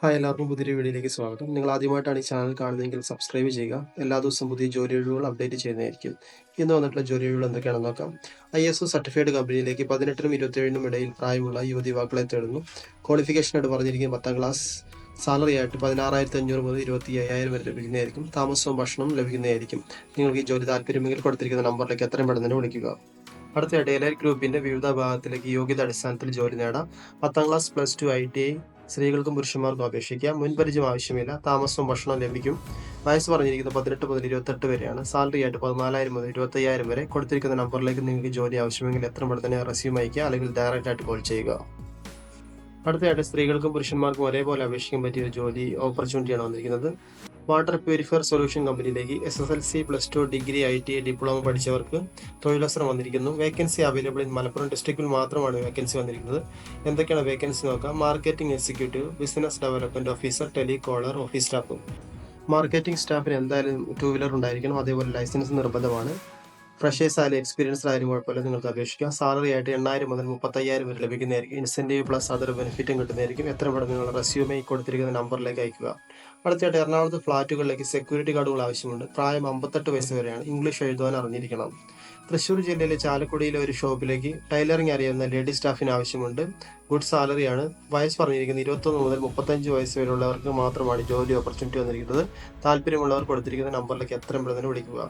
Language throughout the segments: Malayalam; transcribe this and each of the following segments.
ഹായ് എല്ലാവർക്കും പുതിയൊരു വീഡിയോയിലേക്ക് സ്വാഗതം. നിങ്ങൾ ആദ്യമായിട്ടാണ് ഈ ചാനൽ കാണുന്നതെങ്കിൽ സബ്സ്ക്രൈബ് ചെയ്യുക. എല്ലാ ദിവസവും പുതിയ ജോലി ഒഴിവുകൾ അപ്ഡേറ്റ് ചെയ്യുന്നതായിരിക്കും. ഇന്ന് വന്നിട്ടുള്ള ജോലി ഒഴിവുകൾ എന്തൊക്കെയാണെന്ന് നോക്കാം. ISO സർട്ടിഫൈഡ് കമ്പനിയിലേക്ക് 18നും 27നും ഇടയിൽ പ്രായമുള്ള യുവതി യുവാക്കളെ തേടുന്നു. ക്വാളിഫിക്കേഷനായിട്ട് പറഞ്ഞിരിക്കുന്നത് 10ാം ക്ലാസ്. സാലറി ആയിട്ട് 16,500 മുതൽ 25,000 വരെ ലഭിക്കുന്നതായിരിക്കും. താമസവും ഭക്ഷണവും ലഭിക്കുന്നതായിരിക്കും. നിങ്ങൾക്ക് ഈ ജോലി താല്പര്യമെങ്കിൽ കൊടുത്തിരിക്കുന്ന നമ്പറിലേക്ക് എത്രയും പെട്ടെന്ന് തന്നെ വിളിക്കുക. അടുത്തതായിട്ട് എലൈറ്റ് ഗ്രൂപ്പിന്റെ വിവിധ ഭാഗത്തിലേക്ക് യോഗ്യത അടിസ്ഥാനത്തിൽ ജോലി നേടാം. 10ാം ക്ലാസ്, +2, ITI സ്ത്രീകൾക്കും പുരുഷന്മാർക്കും അപേക്ഷിക്കാം. മുൻപരിചയം ആവശ്യമില്ല. താമസവും ഭക്ഷണവും ലഭിക്കും. വയസ്സ് പറഞ്ഞിരിക്കുന്നത് 18 മുതൽ 28 വരെയാണ്. സാലറി ആയിട്ട് 14,000 മുതൽ 25,000 വരെ. കൊടുത്തിരിക്കുന്ന നമ്പറിലേക്ക് നിങ്ങൾക്ക് ജോലി ആവശ്യമെങ്കിൽ എത്രയും പെട്ടെന്ന് തന്നെ റെസ്യൂം അയക്കുക, അല്ലെങ്കിൽ ഡയറക്റ്റ് ആയിട്ട് കോൾ ചെയ്യുക. അടുത്തതായിട്ട് സ്ത്രീകൾക്കും പുരുഷന്മാർക്കും ഒരേപോലെ അപേക്ഷിക്കാൻ പറ്റിയ ഒരു ജോലി ഓപ്പർച്യൂണിറ്റിയാണ് വന്നിരിക്കുന്നത്. വാട്ടർ പ്യൂരിഫയർ സൊല്യൂഷൻ കമ്പനിയിലേക്ക് SSLC, +2, ഡിഗ്രി, ITI ഡിപ്ലോമ പഠിച്ചവർക്ക് തൊഴിലവസരം വന്നിരിക്കുന്നു. വേക്കൻസി അവൈലബിൾ ഇൻ മലപ്പുറം ഡിസ്ട്രിക്റ്റിൽ മാത്രമാണ് വേക്കൻസി വന്നിരിക്കുന്നത്. എന്തൊക്കെയാണ് വേക്കൻസി നോക്കാം. Marketing executive, business development officer, telecaller, office staff. Marketing സ്റ്റാഫിന് എന്തായാലും 2 വീലർ ഉണ്ടായിരിക്കണം. അതേപോലെ ലൈസൻസ് നിർബന്ധമാണ്. ഫ്രഷേഴ്സ് ആയാലും എക്സ്പീരിയൻസ്ഡ് ആയാലും കുഴപ്പമില്ല, നിങ്ങൾക്ക് അപേക്ഷിക്കാം. സാലറി ആയിട്ട് 8,000 മുതൽ 35,000 വരെ ലഭിക്കുന്നതായിരിക്കും. ഇൻസെൻറ്റീവ് പ്ലസ് അതർ ബെനിഫിറ്റും കിട്ടുന്നതായിരിക്കും. എത്ര പെട്ടെന്ന് നിങ്ങൾ റെസ്യൂമെ കൊടുത്തിരിക്കുന്ന നമ്പറിലേക്ക് അയക്കുക. അടുത്തായിട്ട് എറണാകുളത്ത് ഫ്ലാറ്റുകളിലേക്ക് സെക്യൂരിറ്റി ഗാർഡുകൾ ആവശ്യമുണ്ട്. പ്രായം 58 വയസ്സ് വരെയാണ്. ഇംഗ്ലീഷ് എഴുതുവാൻ അറിഞ്ഞിരിക്കണം. തൃശ്ശൂർ ജില്ലയിലെ ചാലക്കുടിയിലെ ഒരു ഷോപ്പിലേക്ക് ടൈലറിംഗ് അറിയാവുന്ന ലേഡി സ്റ്റാഫിന് ആവശ്യമുണ്ട്. ഗുഡ് സാലറിയാണ്. വയസ്സ് പറഞ്ഞിരിക്കുന്നത് 21 മുതൽ 35 വയസ്സ് വരെയുള്ളവർക്ക് മാത്രമാണ് ജോലി ഓപ്പർച്യൂണിറ്റി വന്നിരിക്കുന്നത്. താല്പര്യമുള്ളവർ കൊടുത്തിരിക്കുന്ന നമ്പറിലേക്ക് എത്രയും പെട്ടെന്ന് വിളിക്കുക.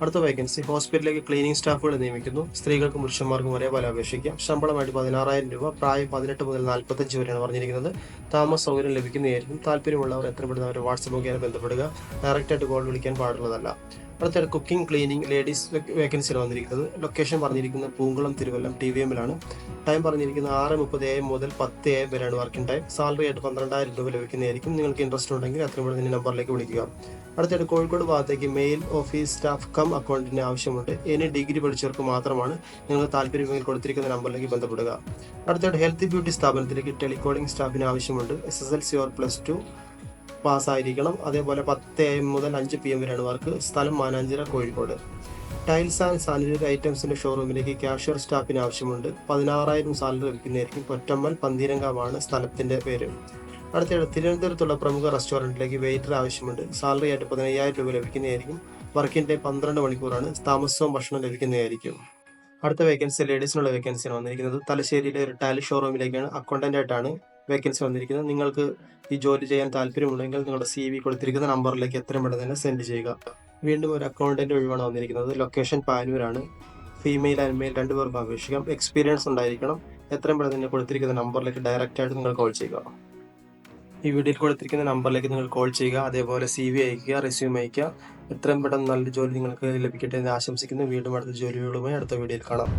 അടുത്ത വേക്കൻസി ഹോസ്പിറ്റലിലേക്ക് ക്ലീനിംഗ് സ്റ്റാഫുകൾ നിയമിക്കുന്നു. സ്ത്രീകൾക്കും പുരുഷന്മാർക്കും ഒരേപോലെ അപേക്ഷിക്കാം. ശമ്പളമായിട്ട് 16,000 രൂപ. പ്രായം 18 മുതൽ 45 വരെയാണ് പറഞ്ഞിരിക്കുന്നത്. താമസ സൗകര്യം ലഭിക്കുന്നതായിരിക്കും. താല്പര്യമുള്ളവർ എത്രയും പെട്ടെന്ന് അവർ വാട്സപ്പ് മുഖേന ബന്ധപ്പെടുക. ഡയറക്റ്റായിട്ട് കോൾ വിളിക്കാൻ പാടുള്ളതല്ല. അടുത്ത കുക്കിംഗ്, ക്ലീനിങ്, ലേഡീസ് വേക്കൻസിയാണ് വന്നിരിക്കുന്നത്. ലൊക്കേഷൻ പറഞ്ഞിരിക്കുന്നത് പൂങ്കുളം, തിരുവല്ലം, TVM-ലാണ്. ടൈം പറഞ്ഞിരിക്കുന്നത് 6:30 AM മുതൽ 10 AM വരെയാണ് വർക്കിംഗ് ടൈം. സാലറി ആയിട്ട് 12,000 രൂപ ലഭിക്കുന്നതായിരിക്കും. നിങ്ങൾക്ക് ഇൻട്രസ്റ്റ് ഉണ്ടെങ്കിൽ അത്രയും പെട്ടെന്ന് നമ്പറിലേക്ക് വിളിക്കുക. അടുത്തായിട്ട് കോഴിക്കോട് ഭാഗത്തേക്ക് മെയിൽ ഓഫീസ് സ്റ്റാഫ് കം അക്കൗണ്ടിന് ആവശ്യമുണ്ട്. ഇനി ഡിഗ്രി പഠിച്ചവർക്ക് മാത്രമാണ്. നിങ്ങൾക്ക് താല്പര്യമെങ്കിൽ കൊടുത്തിരിക്കുന്ന നമ്പറിലേക്ക് ബന്ധപ്പെടുക. അടുത്തായിട്ട് ഹെൽത്ത് ബ്യൂട്ടി സ്ഥാപനത്തിലേക്ക് ടെലികോളിംഗ് സ്റ്റാഫിന് ആവശ്യമുണ്ട്. SSLC or +2 പാസ്സായിരിക്കണം. അതേപോലെ 10 AM മുതൽ 5 PM വരെയാണ് വർക്ക്. സ്ഥലം Mananchira, Kozhikode. Tiles and sanitary ഐറ്റംസിന്റെ ഷോറൂമിലേക്ക് ക്യാഷ്യർ സ്റ്റാഫിന് ആവശ്യമുണ്ട്. 16,000 സാലറി ലഭിക്കുന്നതായിരിക്കും. പൊറ്റമ്മൽ, പന്തീരങ്കാവാണ് സ്ഥലത്തിന്റെ പേര്. അടുത്തിടെ തിരുവനന്തപുരത്തുള്ള പ്രമുഖ റെസ്റ്റോറൻറ്റിലേക്ക് വെയിറ്റർ ആവശ്യമുണ്ട്. സാലറി ആയിട്ട് 15,000 രൂപ ലഭിക്കുന്നതായിരിക്കും. വർക്കിംഗ് ടൈം 12 മണിക്കൂറാണ്. താമസവും ഭക്ഷണം ലഭിക്കുന്നതായിരിക്കും. അടുത്ത വേക്കൻസി ലേഡീസിനുള്ള വേക്കൻസിയാണ് വന്നിരിക്കുന്നത്. തലശ്ശേരിയിലെ ഒരു ടാലി ഷോറൂമിലേക്കാണ്. അക്കൗണ്ടന്റ് ആയിട്ടാണ് വേക്കൻസി വന്നിരിക്കുന്നത്. നിങ്ങൾക്ക് ഈ ജോലി ചെയ്യാൻ താല്പര്യമുണ്ടെങ്കിൽ നിങ്ങളുടെ CV കൊടുത്തിരിക്കുന്ന നമ്പറിലേക്ക് എത്രയും പെട്ടെന്ന് തന്നെ സെൻഡ് ചെയ്യുക. വീണ്ടും ഒരു അക്കൗണ്ടന്റ് ഒഴിവാണ് വന്നിരിക്കുന്നത്. ലൊക്കേഷൻ പാനൂരാണ്. ഫീമെയിൽ ആൻഡ് മെയിൽ 2 പേർക്കും അപേക്ഷിക്കാം. എക്സ്പീരിയൻസ് ഉണ്ടായിരിക്കണം. എത്രയും പെട്ടെന്ന് തന്നെ കൊടുത്തിരിക്കുന്ന നമ്പറിലേക്ക് ഡയറക്റ്റ് ആയിട്ട് നിങ്ങൾ കോൾ ചെയ്യുക. ഈ വീഡിയോയിൽ കൊടുത്തിരിക്കുന്ന നമ്പറിലേക്ക് നിങ്ങൾ കോൾ ചെയ്യുക. അതേപോലെ CV അയക്കുക, റെസ്യൂം അയക്കുക. എത്രയും പെട്ടെന്ന് നല്ലൊരു ജോലി നിങ്ങൾക്ക് ലഭിക്കട്ടെ എന്ന് ആശംസിക്കുന്നു. വീണ്ടും അടുത്ത ജോലികളുമായി അടുത്ത വീഡിയോയിൽ കാണാം.